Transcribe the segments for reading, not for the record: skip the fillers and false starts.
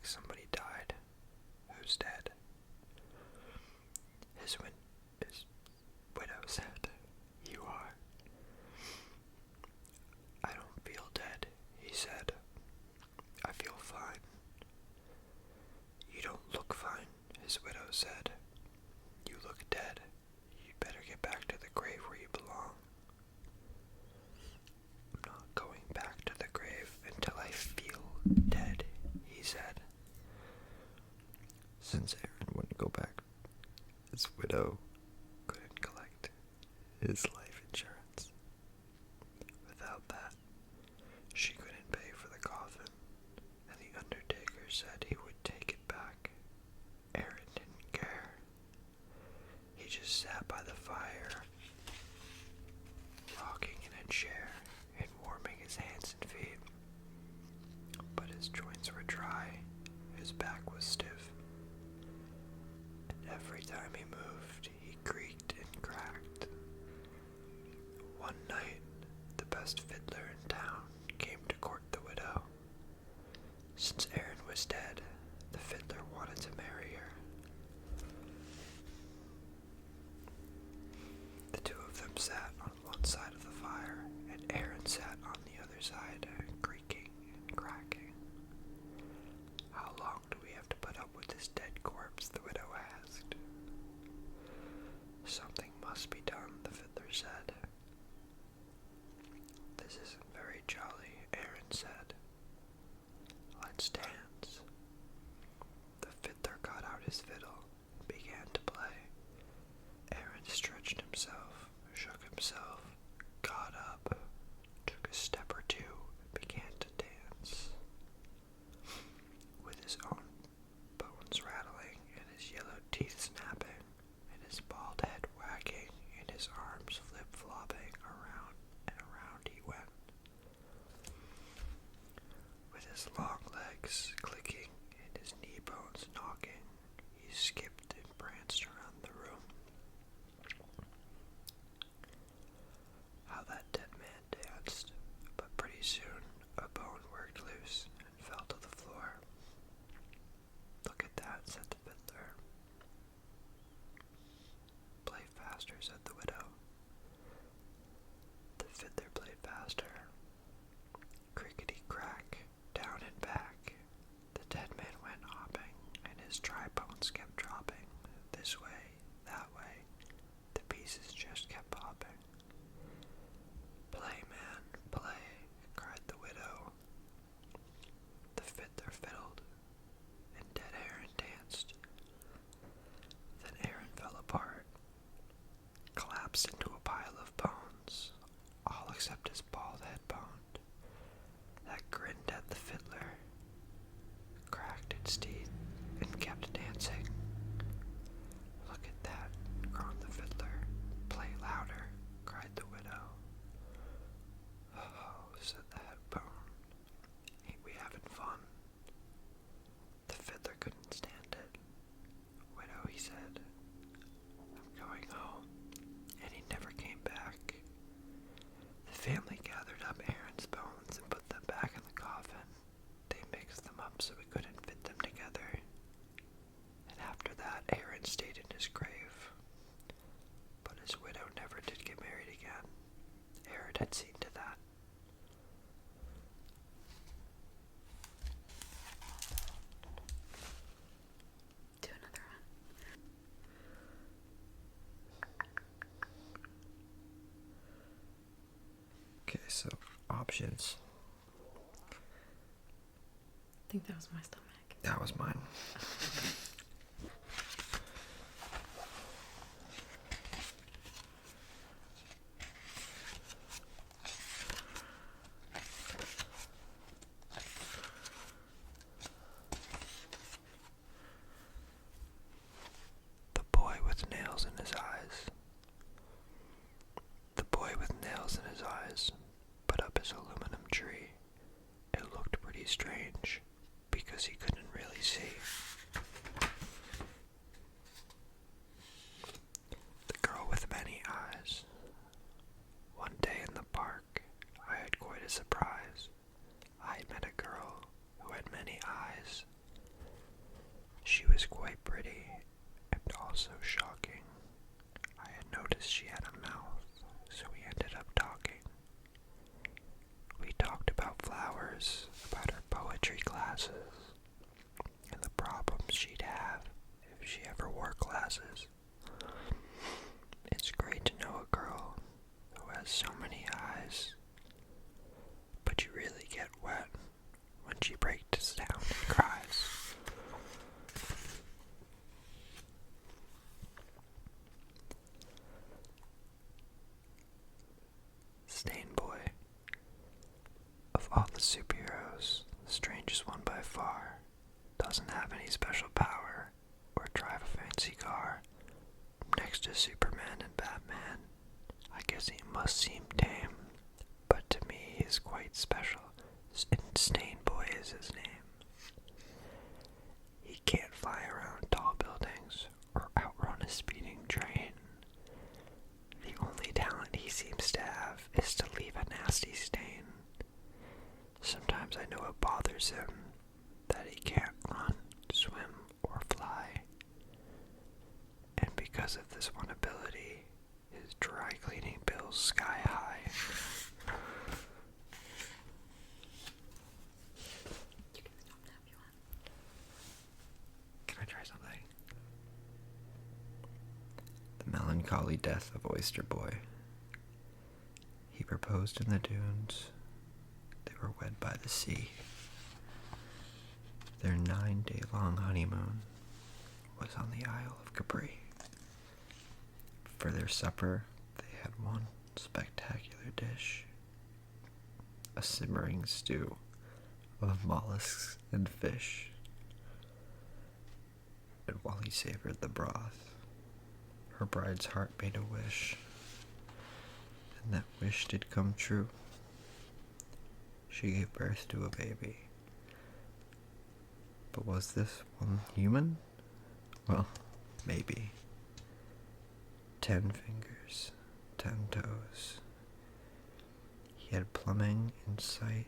like somebody died. Who's dead? His widow said, "You are." "I don't feel dead," he said. "I feel fine." "You don't look fine," his widow said. "You look dead. You'd better get back to the grave where you belong." "I'm not going back to the grave until I feel dead," he said. Since Aaron wouldn't go back, his widow couldn't collect his life insurance. Without that, she couldn't pay for the coffin, and the undertaker said he would take it back. Aaron didn't care. He just sat by the fire, rocking in a chair and warming his hands and feet. But his joints were dry, his back was stiff, and every time he moved, he creaked and cracked. One night, the best fiddler in town came to court the widow. Since Aaron was dead, the fiddler wanted to marry her. The two of them sat on one side of the fire, and Aaron sat on the other side, creaking and cracking. "How long do we have to put up with this dead corpse?" the widow asked. "Something must be done," the fiddler said. "This isn't very jolly," Aaron said. "Let's dance." The fiddler got out his fiddle and began to play. Aaron stretched himself, shook himself, got up, took a step or two, and began to dance. With his own bones rattling, and his yellow teeth snapping, and his bald head wagging, and his arms flip-flopping, around and around he went. With his long legs clicking and his knee bones knocking, he skipped and pranced around the room. How that dead man danced, but pretty soon a bone worked loose and fell to the floor. "Look at that," said the fiddler. "Play faster," said the widow. The fiddler played faster. Crickety-crack, down and back. The dead man went hopping, and his dry bones kept dropping. This way, that way. The pieces just kept popping. "Play, man, play," cried the widow. The fiddler fiddled, and dead Aaron danced. Then Aaron fell apart, collapsed into a pile of bones, all except his bald head bone, that grinned at the fiddler, cracked its teeth, and kept dancing. "Look at that," groaned the fiddler. "Play louder," cried the widow. "Oh," said the head bone, "ain't we having fun?" The fiddler couldn't stand it. "Widow," he said, "I'm going home," and he never came back. The family gathered up Aaron's bones and put them back in the coffin. They mixed them up so we couldn't fit them together. And after that, Aaron stayed in his grave. But his widow never did get married again. Aaron had seen to that. Do another one. Okay, so options. I think that was my stomach. That was mine. The boy with nails in his eyes. The boy with nails in his eyes put up his aluminum tree. It looked pretty strange because he couldn't really see. She was quite pretty and also shocking. I had noticed she had a mouth, so we ended up talking. We talked about flowers, about her poetry classes, and the problems she'd have if she ever wore glasses. It's great to know a girl who has so many eyes, but you really get wet when she breaks down and cries. Stain Boy. Of all the superheroes, the strangest one by far, doesn't have any special power or drive a fancy car. Next to Superman and Batman, I guess he must seem tame, but to me he is quite special, and Stain Boy is his name. He can't fly around tall buildings or outrun a speeding train. The only talent he seems to have is to leave a nasty stain. Sometimes I know it bothers him that he can't run, swim, or fly. And because of this one ability, his dry cleaning bill's sky high. You can stop now if you want. Can I try something? The melancholy death of Oyster Boy. He proposed in the dunes. They were wed by the sea. Their 9-day-long honeymoon was on the Isle of Capri. For their supper, they had one spectacular dish, a simmering stew of mollusks and fish. And while he savored the broth, her bride's heart made a wish, and that wish did come true. She gave birth to a baby. But was this one human? Well, maybe. 10 fingers, 10 toes. He had plumbing in sight.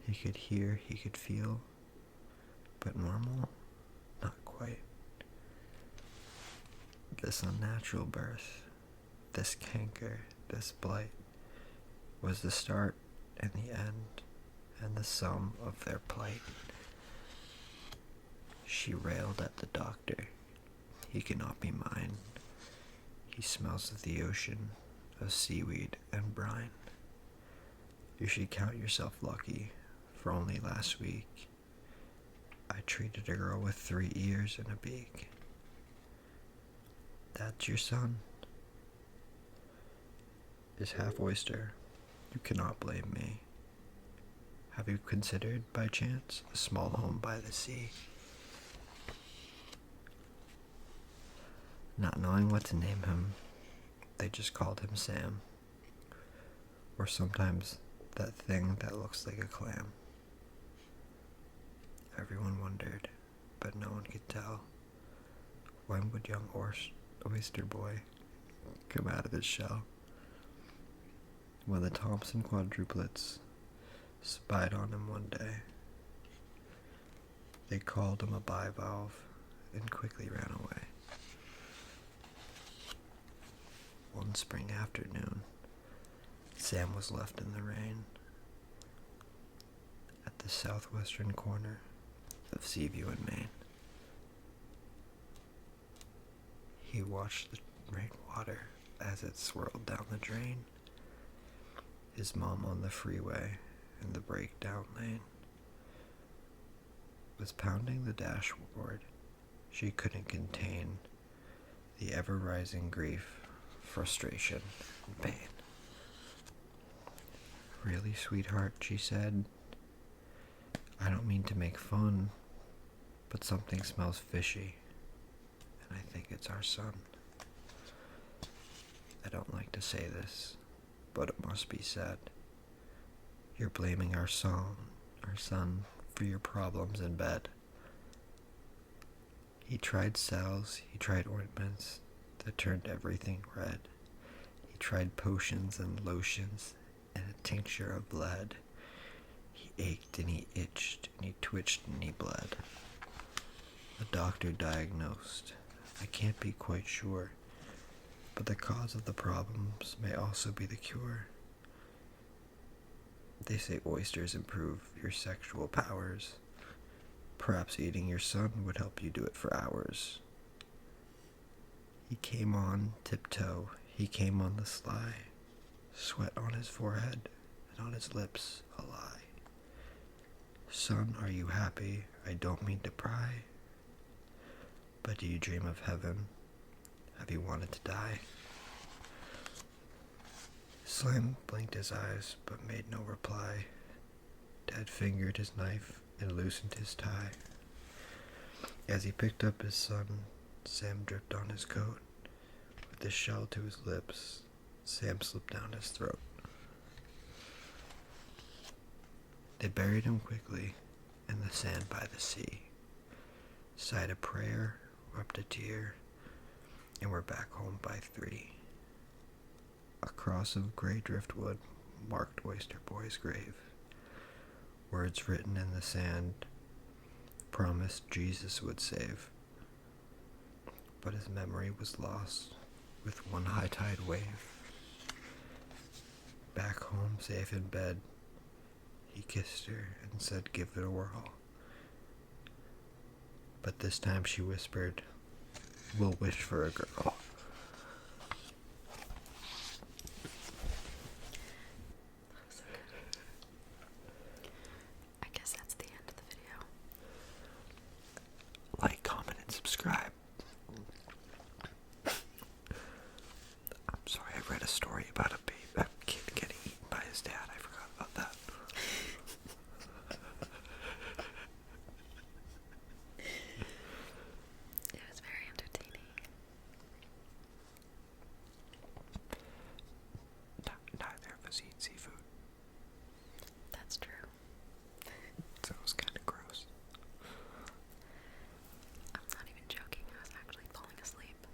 He could hear, he could feel. But normal? Not quite. This unnatural birth, this canker, this blight, was the start and the end, and the sum of their plight. She railed at the doctor. He cannot be mine. He smells of the ocean, of seaweed and brine. You should count yourself lucky, for only last week I treated a girl with 3 ears and a beak. That's your son? Is half oyster. You cannot blame me. Have you considered, by chance, a small home by the sea? Not knowing what to name him, they just called him Sam. Or sometimes that thing that looks like a clam. Everyone wondered, but no one could tell. When would young Oyster Boy come out of his shell? When the Thompson quadruplets spied on him one day, they called him a bivalve and quickly ran away. One spring afternoon, Sam was left in the rain at the southwestern corner of Seaview in Maine. He watched the rainwater as it swirled down the drain. His mom on the freeway in the breakdown lane was pounding the dashboard. She couldn't contain the ever-rising grief, frustration, and pain. Really, sweetheart, she said, I don't mean to make fun, but something smells fishy, and I think it's our son. I don't like to say this, but it must be said. You're blaming our son, for your problems in bed. He tried salves, he tried ointments that turned everything red. He tried potions and lotions and a tincture of lead. He ached and he itched and he twitched and he bled. The doctor diagnosed. I can't be quite sure, but the cause of the problems may also be the cure. They say oysters improve your sexual powers. Perhaps eating your son would help you do it for hours. He came on tiptoe, he came on the sly, sweat on his forehead and on his lips a lie. Son, are you happy? I don't mean to pry, but do you dream of heaven? Have you wanted to die? Slim blinked his eyes, but made no reply. Dad fingered his knife and loosened his tie. As he picked up his son, Sam dripped on his coat. With the shell to his lips, Sam slipped down his throat. They buried him quickly in the sand by the sea, sighed a prayer, wept a tear, and were back home by 3. A cross of gray driftwood marked Oyster Boy's grave. Words written in the sand promised Jesus would save, but his memory was lost with one high tide wave. Back home, safe in bed, he kissed her and said, "Give it a whirl." But this time she whispered, "We'll wish for a girl." So good. I guess that's the end of the video. Like, comment, and subscribe. I'm sorry, I read a story about a kid getting eaten by his dad. I forgot about that. It was very entertaining. Neither of us eat seafood, That's true. so it was kind of gross. I'm not even joking. I was actually falling asleep.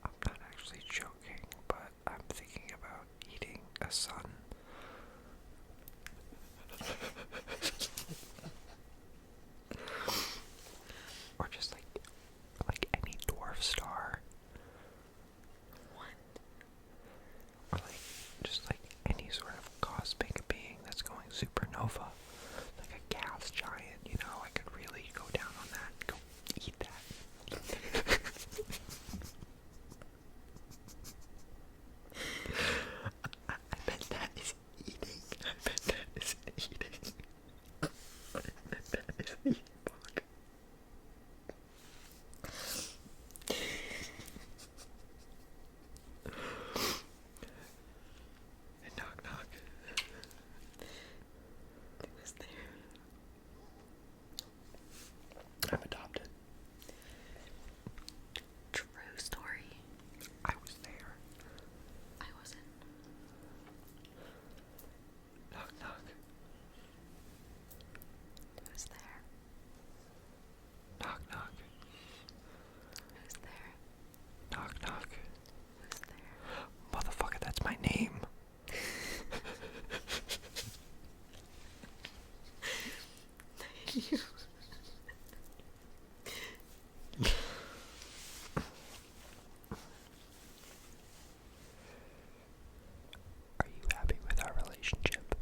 I'm not actually joking, but I'm thinking about eating a sun. Or just like any dwarf star. What? Or just like any sort of cosmic being that's going supernova. Like a gas giant, you know, I could really go down on that and go eat that. I bet that is eating. I bet that is eating. I bet that is eating. Fuck. And knock knock. It was there. I'm adopted. True story. I was there. I wasn't. Knock knock. Who's there? Knock knock. Who's there? Knock knock. Who's there? Motherfucker, that's my name. You. Are you happy with our relationship?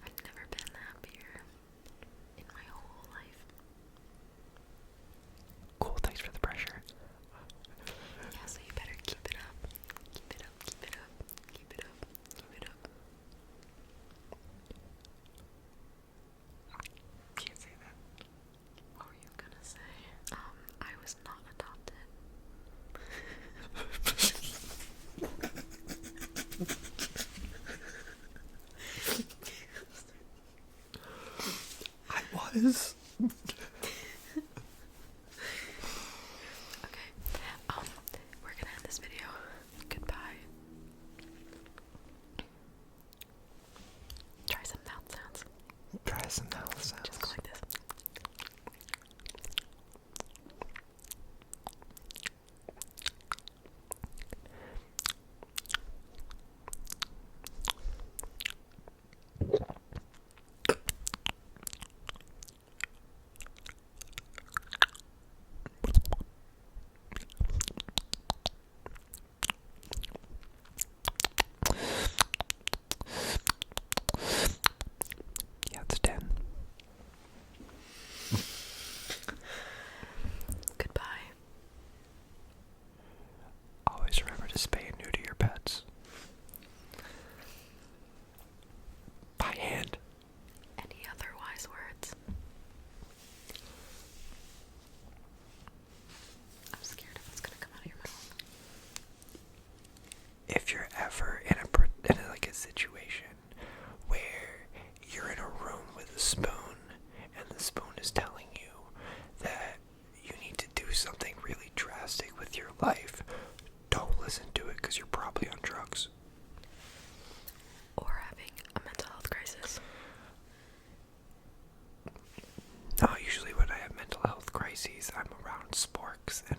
I've never been happier in my whole life. Cool, thanks for the pressure. Yeah, so you better keep it up. Keep it up, keep it up, keep it up, keep it up. Can't say that. What were you gonna say? I was not adopted. I was. Okay, we're gonna end this video. Goodbye. Try some mouth sounds. Try some mouth sounds. Just go like this. ever in like a situation where you're in a room with a spoon and the spoon is telling you that you need to do something really drastic with your life, don't listen to it because you're probably on drugs. Or having a mental health crisis. No, usually when I have mental health crises, I'm around sporks and